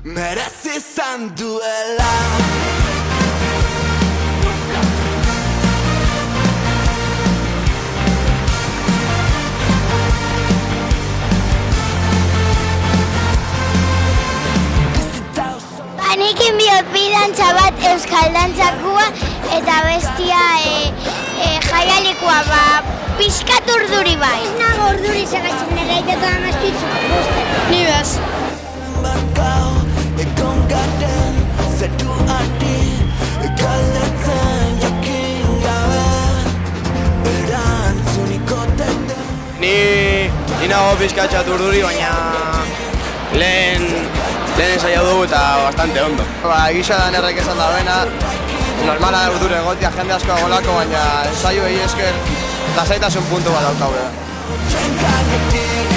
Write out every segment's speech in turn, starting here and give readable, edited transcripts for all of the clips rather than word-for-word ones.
merezi izan duela. Nikin biotpidantza bat euskal dantzakua eta bestia jaialikoa pixkat urduri bai. Ez nago urduri segatzen nire egiteko amazpitzu. Ni bez. Zenbat gau egon garen zetu arti galdetzen jakin gabe erantzuniko tende. Ni nago pixkatxat urduri, baina lehen ensaio dugu eta bastante ondo. Egisa da nerrek esan da bena, normala urdure egotia jende asko agolako, baina ensaio egi esker lasaitasun puntu bat daukagu. Txenkagetik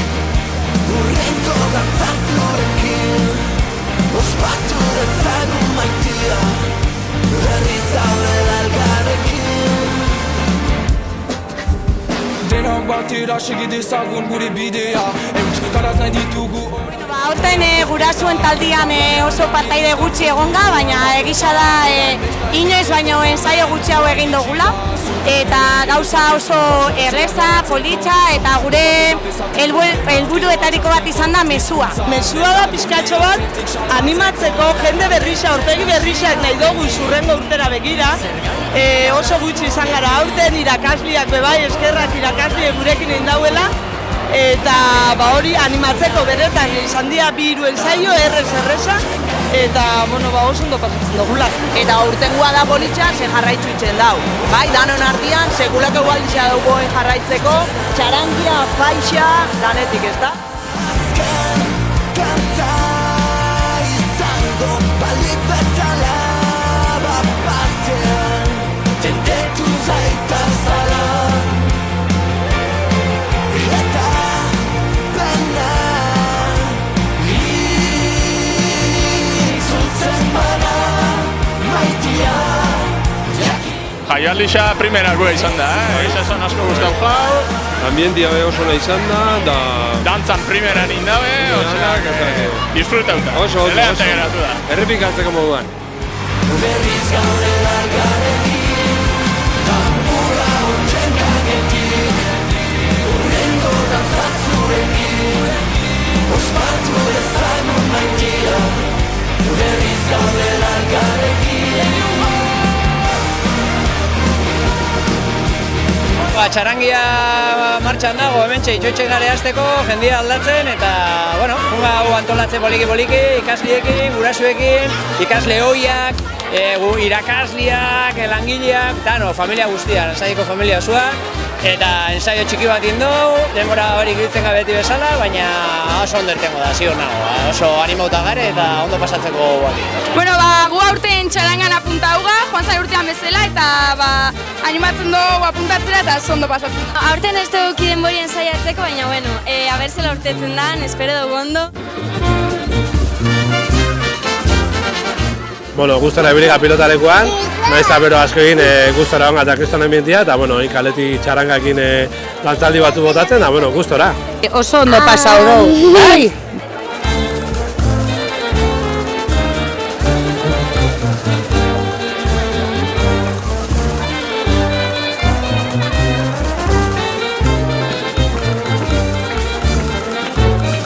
urrenko dantzazurekin ospatu dezagun maitia berriz gaudela elgarrekin. Denok batera segi dezagun gure bidea, euskaraz nahi ditugu. Aurten gurasoen taldean oso partaide gutxi egonga, baina egisa da inoiz baino ensaio gutxiago egin dugula. Eta gauza oso erreza, politxa eta gure helburuetariko bat izan da mezua. Mezua da pixkatxo bat animatzeko jende berrisa, aurpegi berrisak nahi dugu zurrengo urtera begira. Oso gutxi izan gara aurten irakasliak bebai, eskerrak irakasliak gurekin egin dauela. Eta hori animatzeko beretan izan dira 2 ensaio erreza eta oso ondo pasatzen dugula. Eta aurtengoa da politxa, ze jarraitzu itzen dau. Bai, danon artean, sekulako gualdizia dugu jarraitzeko, txarangia, faixa, danetik ez da? Azken kanta izango balik bezala bapartean tendetu zaitazala. Eta pena itzultzen bada maitia. Jaialdixa primerakoa izan da, Egiza esan asko guztau jau. Ambientia oso nahi izan da. Dantzan primeran indabe, disfrutauta. Oso. Errepikatzeko moduan. Berriz gaudela elgarrekin, tambura hortzen kagetik, urrengo dantzazurekin, ospatu dezagun maitia, berriz gaudela elgarrekin. Txarangia martxan dago, hementxe itxoitxe gare hasteko, jendia aldatzen eta, junga hau antolatzen poliki-poliki, ikasliekin, gurasuekin, ikasle hoiak, irakasliak, langileak, familia guztia, ensaiko familia osua, eta ensaio txiki bat indou, denbora hori giltzen beti bezala, baina oso ondo irtengo da, ziur nago, oso animauta gare eta ondo pasatzeko bati. Gu aurten txarangan apuntauga, joan zai urtean bezala, eta animatzen dugu apuntatzera eta oso ondo pasatzen. Aurten ez dugu denbori ensaiatzeko, baina aber zela urtetzen dan, espero dugu ondo. Gustora ibiliga pilotalekuan, naiz eta bero asko egin gustora onga eta kriston ambientia, eta kaletik txarangakin dantzaldi batu botatzen, da gustora. Oso ondo pasau dugu. Bai!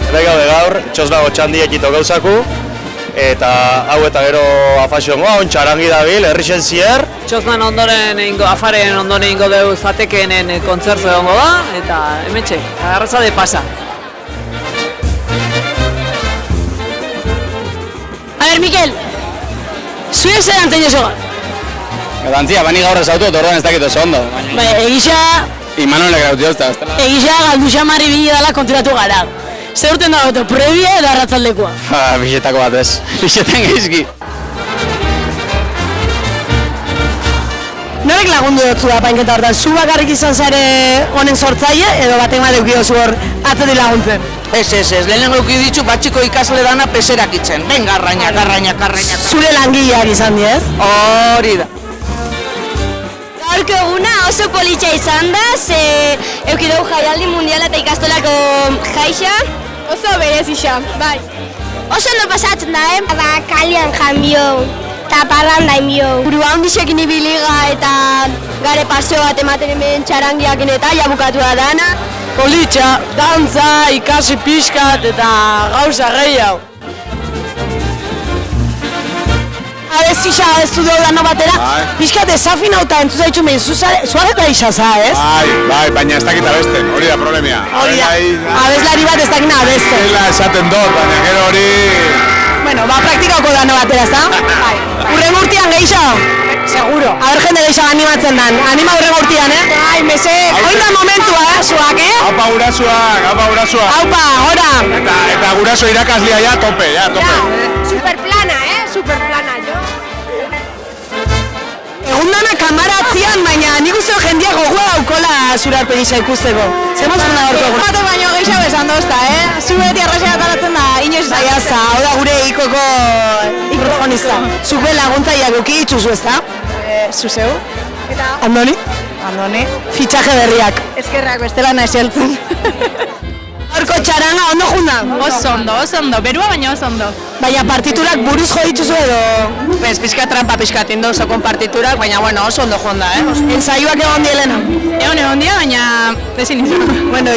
Ere gaude gaur, txosnago txandiek ito gauzaku, eta hau eta gero afaziongoa, txarangi dabil, herrixen zier. Txosnan afaren ondoren ingo dugu zatekenen kontzertu egongo da, eta hementxe, agarraza de pasa. A ver, Mikel, zuen zer dantzen jozogan? Dantzia, bani gaur ez autu, orduan ez dakit oso ondo. Egisa... Imanolek gauti ozta. Egisa galduxa marri bini dala konturatu gara. Zer urten dago, prebia edo arratzaldekoa? Bixetako bat ez, bixetan geizki. Norek lagundu dutzu da painketa hortan? Zu bakarrik izan zare honen sortzaile edo batek bat eukidozu hor atzetik laguntzen? Ez, lehenengo eukidu ditzu batxiko ikasle dana peserak itzen. Venga, arraina. Zure langileak izan di, ez? Hori da. Gaurko eguna oso politxa izan da, ze eukidugu jaialdi mundiala eta ikastolako jaixa. Oso berez izan, bai. Oso ondo pasatzen da, kalian janbio, eta parranda inbio. Burua hondisekin ibiliga eta gare paseo bat ematen hemen txarangiakin eta jabukatu da dana. Politxa, dantza, ikasi pixkat eta gauza gehiago. Abestisa abestu dugu dano batera, pixkat desafinauta entzuz haitxu mehen, zuareta isaza, ez? Bai, baina ez dakit abesten, hori da problemia. Hori da, abeslari bat ez dakina abesten. Zela esaten dut, baina gero hori... Bueno, praktikako dano batera, ez da? Bai. Urren urtean gehiago? Seguro. Aber jende gehiago animatzen dan, anima urren urtean, Bai, mese, hori da momentua, zuak, Aupa gurasuak. Aupa, gora. Eta guraso irakaslia ja, tope. Superplana, superplana, jo. Egun dana kamaratzian, baina nik uste jendeak gogoa daukola zurarpen isa ikusteko. Zemos una horko egun. Bate baino gehiago esan dozta, Zu beti arraxea ataratzen da, inoiz zaiaza, hau da gure ikoko protagonista. Zube laguntzaiak uki itxuzu, ez da? Zuzeu. Eta? Andoni? Andoni. Fitxaje berriak. Eskerrak bestela nahi zeltzen. Horko txaranga, ondo junda? Oso ondo, berua baina oso ondo. Baina partiturak buruz jo dituzu edo? Bez, pixka trampa pixkat indo osokon partiturak, baina bueno, oso ondo junda, Ensaioak egon dielena? Egon dia, baina ezin izan. Bueno,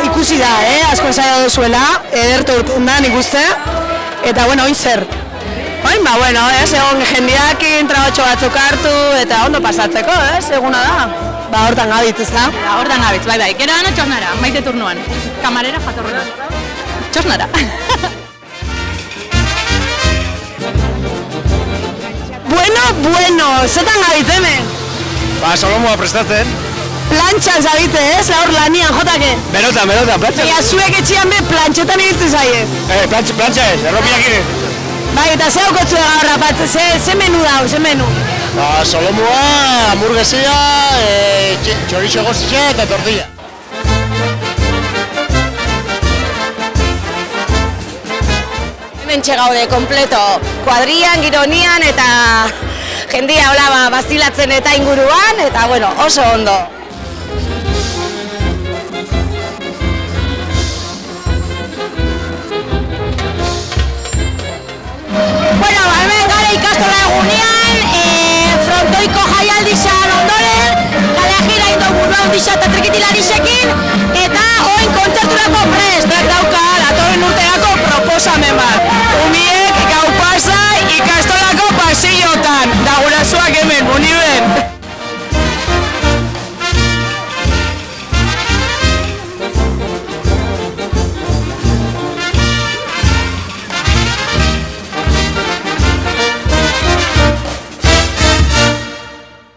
ikusi da, asko ensaio duzuela, edertu urten da, nik uste. Eta bueno, oin zer? Oin, bueno, egon jendeakin, trabotxo batzuk hartu, eta ondo pasatzeko, eguna da. Ba, hortan gabitz, ez da? Hortan gabitz, bai. Gero dano txosnara, maite turnuan. Kamarera jatorrera. Txosnara. Bueno, zetan gabitz, hemen? Ba, Solomoa prestatzen. Plantxan zabitze, hor lanian jotake? Berotan, plantxa. Baina zuek etxian be plantxetan ibiltzen zaie? Plantxa ez, erropiak ire. Bai, eta ze haukotzu gaur rapatzen, ze menu da, ze menu? Ba, Solomoa, hamburguesia, chorizo gozitza eta tortilla. Hemen txegaude kompleto, kuadrian, gironian eta jendia hola bazilatzen eta inguruan, eta bueno, oso ondo. Bueno, hemen gara ikastola egunean, frontoiko jaialdizan ondoren, kalea jira indo burua ondisa eta trikitilarisekin, eta oin kontzerturako prest, dauka, datorren urterako proposamen bat. Umie